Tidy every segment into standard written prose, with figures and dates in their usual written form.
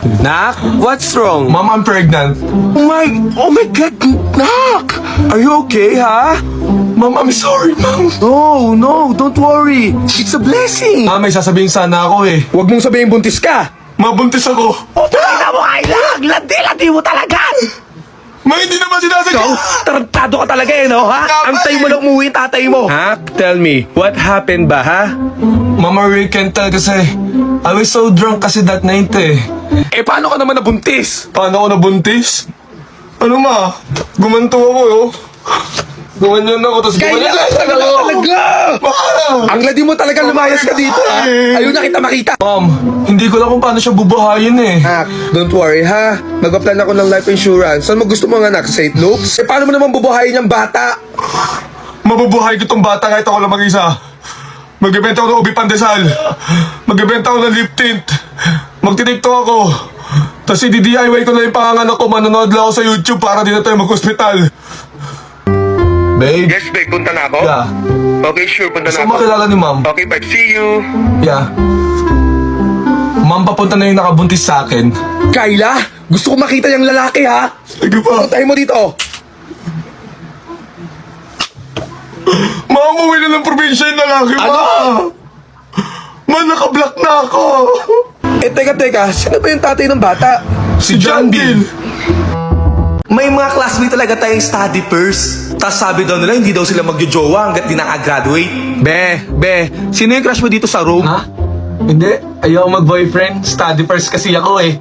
Nak, what's wrong? Mom, I'm pregnant. Oh my God, Nak! Are you okay, ha? Mom, I'm sorry, Mom. No, don't worry. It's a blessing. May sasabihin sana ako eh. Huwag mong sabihin buntis ka. Mabuntis ako. Tingnan mo, Kailang! Landi mo talaga! Hindi naman sinasadya. Ikaw, tarantado ka talaga eh, no, ha? Antay mo lang umuwi tatay mo. Ha? Tell me, what happened ba, ha? Mama Ray can't tell kasi I was so drunk kasi that night eh. Paano ka naman nabuntis? Paano ako nabuntis? Ano ma? Gumanto ako yo. Gumanyan ako, tapos gumanyan talaga! Ang ladi mo talaga lumayas ka dito, ha? Ayun na kita makita. Mom, hindi ko lang kung paano siya bubuhayin eh. Anak, don't worry, ha? Magpa-plan ako ng life insurance. Saan mo gusto mo nga, anak? Sa St. Luke's? Paano mo naman bubuhayin yung bata? Mabubuhay ko tong bata kahit ako lang mag-isa. Magbibenta ako ng ubi pandesal. Magbibenta ako ng lip tint. Magtitiktok ako. Tapos i-DIY ko na yung panganganak ko. Manonood lang ako sa YouTube para di na tayo mag-hospital. Babe? Yes, babe. Punta na ako? Yeah. Okay, sure. Punta Gusto mo makilala ni Ma'am? Okay, bye. See you. Yeah. Ma'am, papunta na yung nakabuntis sa akin. Kayla, gusto ko makita yung lalaki, ha? Sige pa. Puntahin mo dito. Ma'am, uwi na ng probinsya yung lalaki, Ano? Ma, nakablock na ako. Teka. Sino ba yung tatay ng bata? Si John Bill. May mga classmate talaga tayong study first. Tapos sabi daw nila, hindi daw sila magjojowa hanggat di nakagraduate. Be, sino yung crush mo dito sa room? Ha? Hindi. Ayaw mag-boyfriend. Study first kasi ako eh.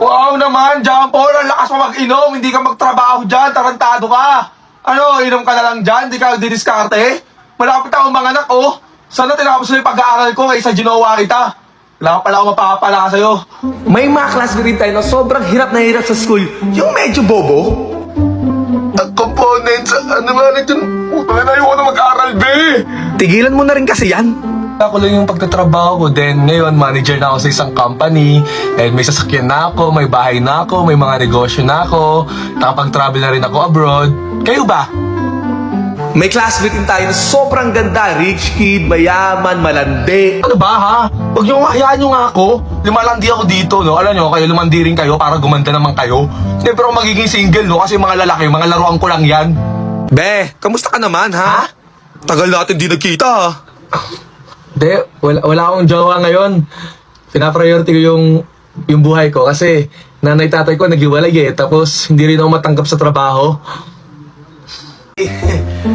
Wow naman, John Paul. Ang lakas mo mag-inom. Hindi ka magtrabaho dyan. Tarantado ka. Ano, inom ka na lang dyan? Di ka didiskarte? Malapit akong mga anak, oh. Sana tinapos na yung pag-aaral ko kaysa ginawa kita. Wala ka pala ako mapapala sa'yo. May mga classmate rin tayo na sobrang hirap na hirap sa school. Yung medyo bobo. Components, ano nga na dyan? Puta na ayoko na mag-aaral, be. Tigilan mo na rin kasi yan. Ako lang yung pagtatrabaho ko. Then ngayon, manager na ako sa isang company. And may sasakyan na ako, may bahay na ako, may mga negosyo na ako. Nakapag-travel na rin ako abroad. Kayo ba? May classmate din tayo na sobrang ganda. Rich kid, mayaman, malandi. Ano ba ha? Huwag niyo hayaan niyo nga ako. Lumalandi ako dito, no? Alam niyo, kayo lumandi rin kayo para gumanda naman kayo. Hindi, pero magiging single, no? Kasi mga lalaki, mga laruan ko lang yan. Be, kamusta ka naman, ha? Tagal natin di nagkita, ha? Hindi, wala akong jowa ngayon. Pinapriority ko yung buhay ko kasi nanay tatay ko naghiwalay eh. Tapos hindi rin ako matanggap sa trabaho.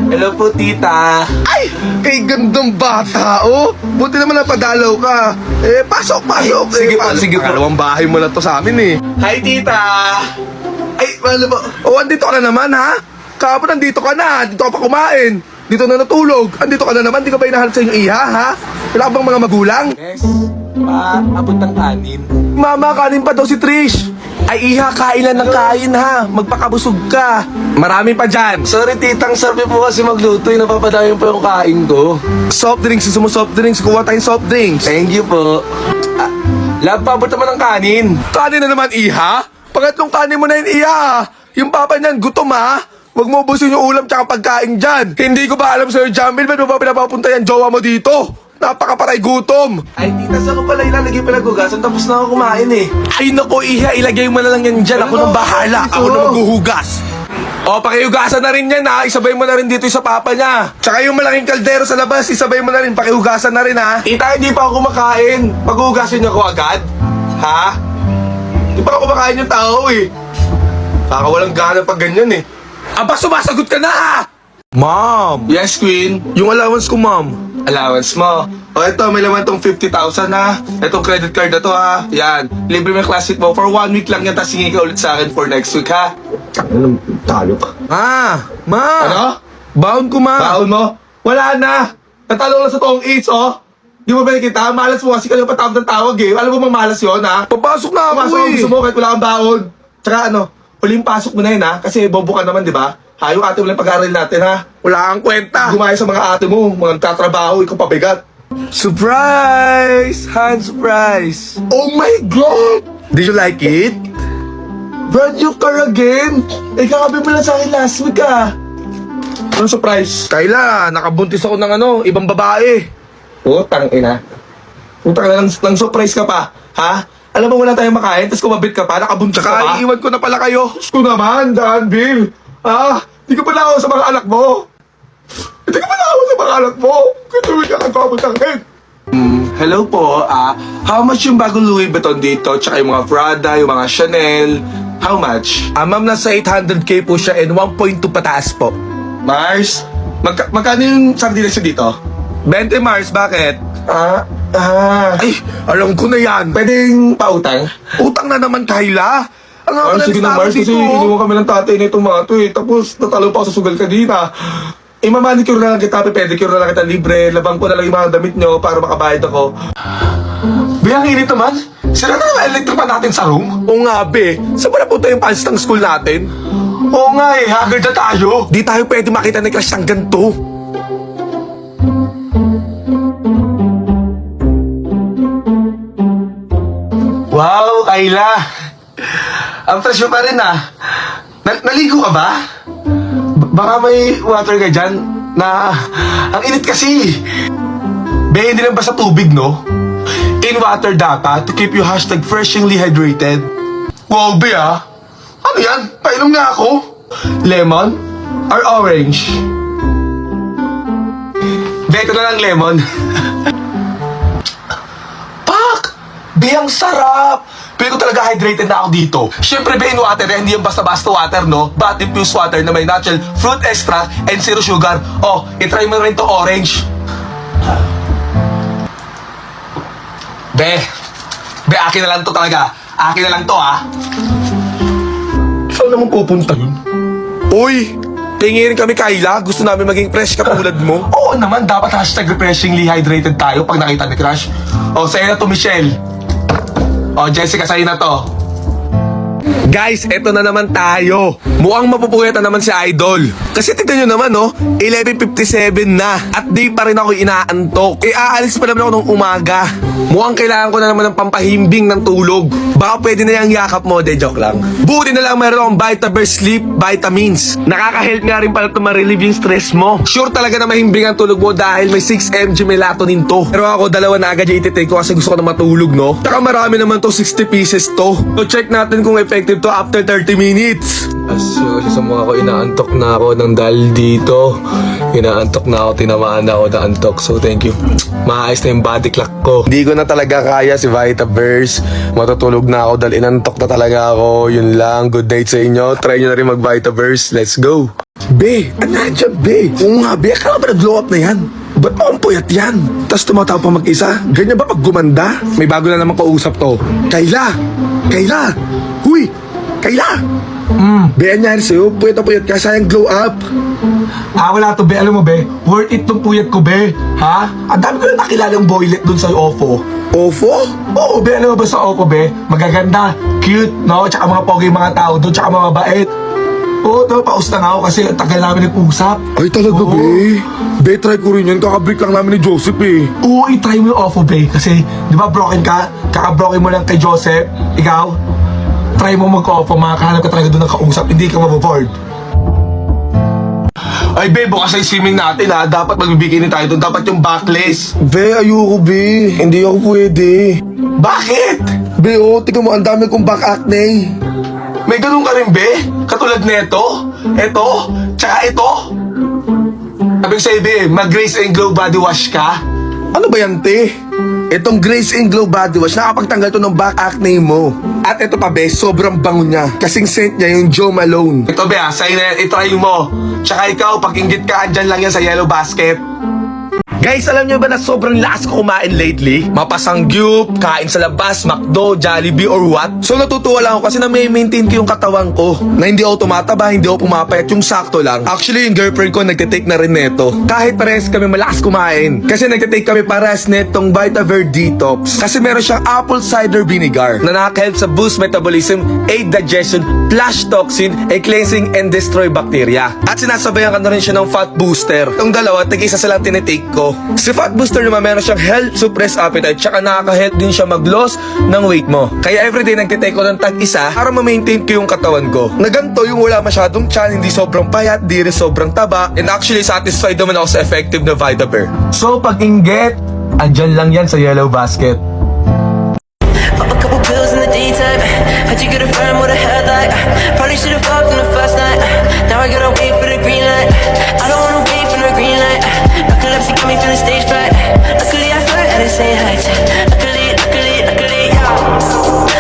Hello po, tita. Ay! Kay gandang bata, oh. Buti naman napadalaw ka. Pasok. Sige po. Dalawang bahay mo lang to sa amin, eh. Hi, tita. Ay, ano ba? Oh, andito ka na naman, ha? Kahapon nandito ka na. Dito ka pa kumain. Dito na natulog. Andito ka na naman. Di ka ba hinahanap sa inyong iha, ha? Wala ka bang mga magulang? Yes, abot ng kanin. Mama, kanin pa daw si Trish. Ay, iha, kain lang ng kain, ha? Magpakabusog ka. Marami pa dyan. Sorry titang, sabi po kasi magluto, napapadayon pa yung kain ko. Soft drinks, gusto mo soft drinks? Kuha tayong soft drinks. Thank you po. Love, paabot naman ng kanin. Kanin na naman, iha? Pangatlong kanin mo na yun, iha. Yung papa niyan, gutom, ha? Huwag mo ubusin yung ulam tsaka pagkain dyan. Hindi ko ba alam sa'yo, Jamil? Ba't mo ba pinapapunta yan jowa mo dito? Napakaparay gutom. Ay, tita, saan ko pala ilalagay pinagugasan? Tapos na ako kumain eh. Ay, naku, iha. Ilagay mo na lang yan dyan. Ako nang bahala. Ako na maghuhugas. O, pakihugasan na rin yan, ha? Isabay mo na rin dito sa papa niya. Tsaka yung malaking kaldero sa labas, isabay mo na rin. Pakihugasan na rin, ha? Tita, hindi pa ako kumakain. Paghugasin niyo ako agad? Ha? Hindi pa ako kumakain yung tao eh. Kakawalang gana pag ganyan eh. Aba, sumasagot ka na, ha? Ma'am. Yes, Queen. Yung allowance ko, ma'am. Allowance mo. O ito, may laman tong 50,000 ha. Itong credit card na to ha. Yan. Libre mo yung classic mo. For 1 week lang yan, tapos hingi ka ulit sa akin for next week ha. Ano, talo pa. Ma! Ano? Baon ko, ma. Baon mo? Wala na. Natalo lang sa toong 8 oh. Di mo ba nakita? Malas mo kasi ka lang patawag ng tawag eh. Alam mo bang malas yun ha? Papasok na ako, Pumasok ang eh. gusto mo kahit wala kang baon. Tsaka ano, huling pasok mo na yun ha. Kasi bobo ka naman di ba? Ha, yung ate mo lang pag-aaral natin ha. Wala kang kwenta. Gumaya sa mga ate mo, mga tatrabaho, ikaw pabigat. Surprise! Hand surprise! Oh my God! Did you like it? Brand new car again? Eh, kakabi mo lang sa akin last week ah. Anong surprise? Kayla, nakabuntis ako ng ibang babae. Putang ina. Putang ina, nang surprise ka pa. Ha? Alam mo, wala tayong makain, tapos kumabit ka pa, nakabuntis ka pa. Tsaka iiwan ko na pala kayo. Diyos ko naman, Dan, Bill. Di ka pala ako sa mga anak mo. Hindi ka pala ako sa mga anak mo. Katuloy ka lang kabot ang head. Hello po, how much yung bagong Louis Vuitton dito? Tsaka yung mga Prada, yung mga Chanel. How much? Ma'am, nasa 800k po siya and 1.2 pataas po. Mars, magkano yung sardinas dito? 20 Mars, bakit? Ay, Alam ko na yan. pwedeng pautang? Utang na naman, Kayla. Ano Sige na, Mars, kasi iniwan kami ng tatay na itong mga to eh. Tapos natalo pa ako sa sugal kanina. Mamanicure na lang kita, pedicure na lang kita libre. Labang ko na lang yung mga damit nyo para makabayad ako. Biyang init naman. Sira na naman electric pa natin sa room. Oo nga, be. Saan ba napunta yung pants ng school natin? Oo nga eh, haggard na tayo. Di tayo pwede makita ni crush ng ganito. Wow, Kayla. Ang fresh mo pa rin naligo ka ba? Baka may water ka dyan na ang init kasi. Be, hindi lang basta tubig, no? In water dapat to keep you #freshly hydrated. Wow, be Ano yan? Painom nga ako. Lemon or orange? Be, ito na lang lemon. Pak! Be, ang sarap! Pero ko talaga hydrated na ako dito. Siyempre, be, in water, hindi yung basta-basta water, no? But infused water na may natural fruit extract and zero sugar. Oh, itry mo rin to orange. Be, akin na lang to talaga. Akin na lang to, Saan naman pupunta yun? Uy! Tingin kami, Kayla. Gusto namin maging fresh katulad mo. Oo naman, dapat #refreshingly hydrated tayo pag nakita ni Crush. O, sa'yo na to, Michelle. O, Jessica, sa'yo na to. Guys, eto na naman tayo. Mukhang mapupuyat na naman si Idol. Kasi tignan nyo naman, no? 11:57 na. At di pa rin ako inaantok. Aalis pa naman ako nung umaga. Mukhang kailangan ko na naman ng pampahimbing ng tulog. Baka pwede na yung yakap mo, de joke lang. Buti na lang meron akong Vitaverse Sleep Vitamins. Nakaka-help nga rin pala ito ma-relieve yung stress mo. Sure talaga na mahimbing ang tulog mo dahil may 6 mg melatonin to. Pero ako, 2 na agad yung ititake ko kasi gusto ko na matulog, no? Taka marami naman to, 60 pieces to. So check natin kung effective to after 30 minutes. Kasi sa mga ko, inaantok na ako ng dahil dito. Inaantok na ako, tinamaan na ako ng antok. So thank you. Maayos na yung body clock ko. Hindi ko na talaga kaya si Vitaverse. Matutulog na ako dahil inantok na talaga ako. Yun lang. Good night sa inyo. Try nyo na rin mag-Vitaverse. Let's go. Be, ano dyan, be? Oo nga, be. Akala ba nag-glow up na yan? Ba't mo ang puyat yan? Tapos tumatawa pa mag-isa? Ganyan ba pag gumanda? May bago na naman kausap to. Kayla! Kayla! Huy! Kayla! Be, anyari sa'yo? Puyat na puyat ka. Sayang glow up. Wala to, be. Alam mo, be, worth it tong puyat ko, be. Ha? Ang dami ko na nakilalang boylet dun sa OFO. Ofo? Oo, be, alam mo ba sa OFO, be? Magaganda, cute, no? Tsaka mga pogi mga tao dun, tsaka mga bait. Oo, paus na nga ako kasi ang tagal namin nag-usap. Ay, talaga, Oo. be. Be, try ko rin yun. Kakabreak lang namin ni Joseph, eh. Oo, i-try mo yung OFO, be. Kasi, di ba broken ka? Kaka-broken mo lang kay Joseph. Ikaw, try mo mag-OFO. Makakahanap ka talaga doon ng kausap. Hindi ka maboboard. Ay, be, bukas ay swimming natin, ha? Dapat magbibigay tayo doon. Dapat yung backless. Be, ayoko, be. Hindi ako pwede. Bakit? Be, tingnan mo, ang dami kong back acne. May ganun ka rin, be? Katulad nito, ito, tsaka ito. Sabi sa'yo, be, mag-Grace and Glow body wash ka. Ano ba yan, te? Itong Grace and Glow Body Wash, nakapagtanggal to ng back acne mo. At ito pa, be, sobrang bango niya. Kasing scent niya yung Joe Malone. Ito, be, sa'yo na yan, itry mo. Tsaka ikaw, pag inggit ka, andyan lang yan sa yellow basket. Guys, alam niyo ba na sobrang lakas ko kumain lately? Mapasangyup, kain sa labas, McDo, Jollibee, or what? So natutuwa lang ako kasi na may maintain ko yung katawan ko. Na hindi ako tumataba, hindi ako pumapayat, yung sakto lang. Actually, yung girlfriend ko nagtitake na rin neto. Kahit parehas kami malakas kumain. Kasi nagtitake kami parehas netong Vitaver Detox. Kasi meron siyang apple cider vinegar na nakaka-help sa boost metabolism, aid digestion, flush toxin, and cleansing and destroy bacteria. At sinasabayan ka na rin siya ng fat booster. Itong dalawa, tig-isa silang tinitake ko. Si Fat Booster naman meron siyang health suppress appetite tsaka nakaka-help din siya mag-loss ng weight mo. Kaya everyday nagtitake ko ng tag-isa para ma-maintain ko yung katawan ko. Na ganito yung wala masyadong tiyan, hindi sobrang payat, di rin sobrang taba, and actually satisfied naman ako sa effective na Vitaver. So, pag inggit, andyan lang yan sa yellow basket. Pop a couple pills Had you good a friend with a headlight. Probably should've fucked on the first night. Now I gotta wait for the green light. I don't wanna wait for the green light. Narcolepsy got me feeling stage fright. Luckily I flirt at the same height. Luckily, yeah.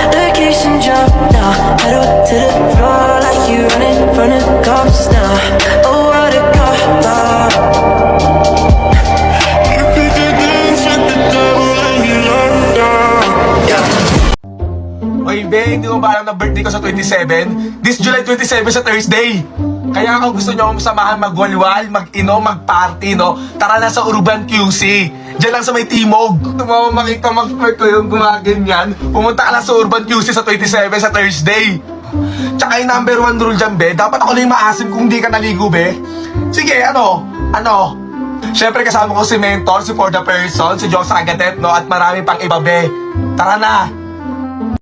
Location jump now. Pedal to the floor like you running from the cops now. Oh, what a cop. You pick the games with the devil and you locked down. Yeah. Oy, be, hindi mo ba alam na birthday ko sa 27? This July 27 sa Thursday. Kaya kung gusto nyo akong samahan magwalwal, mag-inom, mag-party, no? Tara na sa Urban QC. Diyan lang sa may Timog. Kung mo makita mag-flirt ko yung gumaganyan, pumunta ka lang sa Urban QC sa 27 sa Thursday. Tsaka yung number 1 rule dyan, be, dapat ako lang yung maasim kung hindi ka naligo, be. Sige, ano? Siyempre kasama ko si Mentor, si For The Person, si Jose Agatet, no? At marami pang iba, be. Tara na!